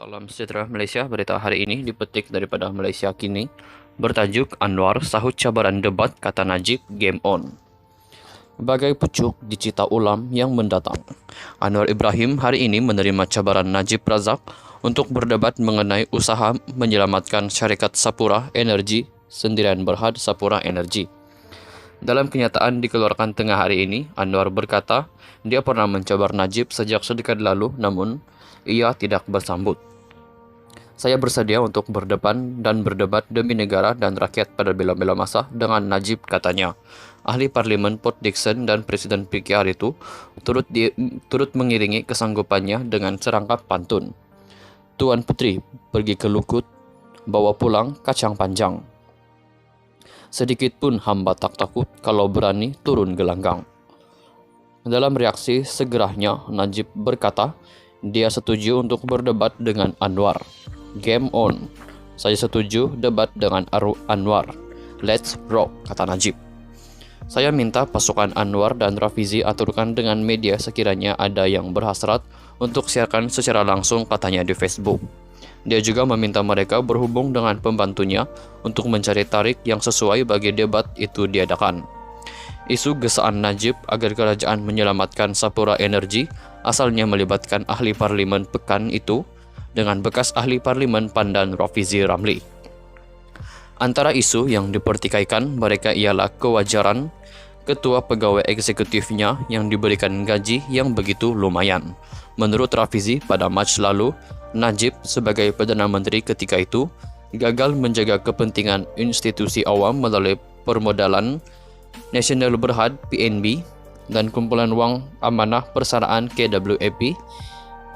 Salam sejahtera Malaysia, berita hari ini dipetik daripada Malaysia Kini bertajuk Anwar sahut cabaran debat kata Najib game on. Bagai pucuk dicita ulam yang mendatang, Anwar Ibrahim hari ini menerima cabaran Najib Razak untuk berdebat mengenai usaha menyelamatkan syarikat Sapura Energy Sendirian Berhad Sapura Energy. Dalam kenyataan dikeluarkan tengah hari ini, Anwar berkata dia pernah mencabar Najib sejak sedekat lalu, namun ia tidak bersambut. Saya bersedia untuk berdepan dan berdebat demi negara dan rakyat pada bila-bila masa dengan Najib, katanya. Ahli Parlimen Port Dickson dan Presiden PKR itu turut mengiringi kesanggupannya dengan serangkap pantun. Tuan Puteri pergi ke Lukut, bawa pulang kacang panjang. Sedikit pun hamba tak takut kalau berani turun gelanggang. Dalam reaksi segerahnya, Najib berkata dia setuju untuk berdebat dengan Anwar. Game on. Saya setuju debat dengan Anwar. Let's rock, kata Najib. Saya minta pasukan Anwar dan Rafizi aturkan dengan media sekiranya ada yang berhasrat untuk siarkan secara langsung, katanya di Facebook. Dia juga meminta mereka berhubung dengan pembantunya untuk mencari tarik yang sesuai bagi debat itu diadakan. Isu gesaan Najib agar kerajaan menyelamatkan Sapura Energy asalnya melibatkan ahli parlimen Pekan itu dengan bekas ahli parlimen Pandan Rafizi Ramli. Antara isu yang dipertikaikan mereka ialah kewajaran ketua pegawai eksekutifnya yang diberikan gaji yang begitu lumayan. Menurut Rafizi, pada Mac lalu, Najib sebagai Perdana Menteri ketika itu gagal menjaga kepentingan institusi awam melalui permodalan Nasional Berhad PNB dan kumpulan wang amanah persaraan KWAP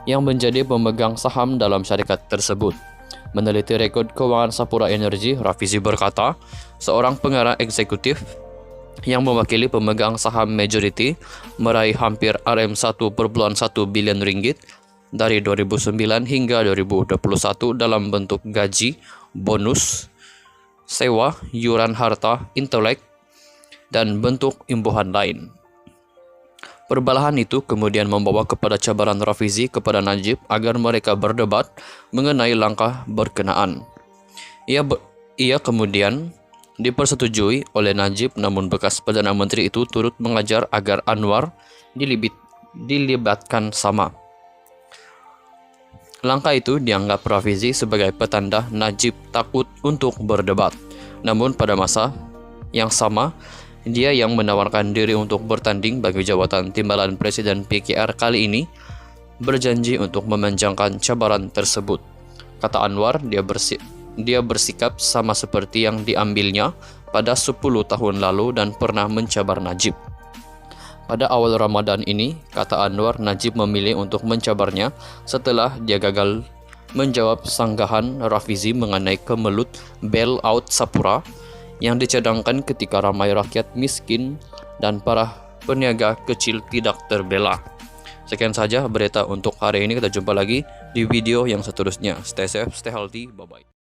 yang menjadi pemegang saham dalam syarikat tersebut. Meneliti rekod kewangan Sapura Energy, Rafizi berkata, seorang pengarah eksekutif yang mewakili pemegang saham majoriti meraih hampir RM1.1 bilion ringgit dari 2009 hingga 2021 dalam bentuk gaji, bonus, sewa, yuran harta, intelek, dan bentuk imbuhan lain. Perbalahan itu kemudian membawa kepada cabaran Rafizi kepada Najib agar mereka berdebat mengenai langkah berkenaan. Ia kemudian dipersetujui oleh Najib, namun bekas Perdana Menteri itu turut mengajar agar Anwar dilibatkan sama. Langkah itu dianggap Rafizi sebagai petanda Najib takut untuk berdebat. Namun pada masa yang sama, dia yang menawarkan diri untuk bertanding bagi jawatan timbalan Presiden PKR kali ini berjanji untuk memanjangkan cabaran tersebut. Kata Anwar, dia bersikap sama seperti yang diambilnya pada 10 tahun lalu dan pernah mencabar Najib. Pada awal Ramadan ini, kata Anwar, Najib memilih untuk mencabarnya setelah dia gagal menjawab sanggahan Rafizi mengenai kemelut bailout Sapura yang dicadangkan ketika ramai rakyat miskin dan para peniaga kecil tidak terbela. Sekian saja berita untuk hari ini, kita jumpa lagi di video yang seterusnya. Stay safe, stay healthy, bye-bye.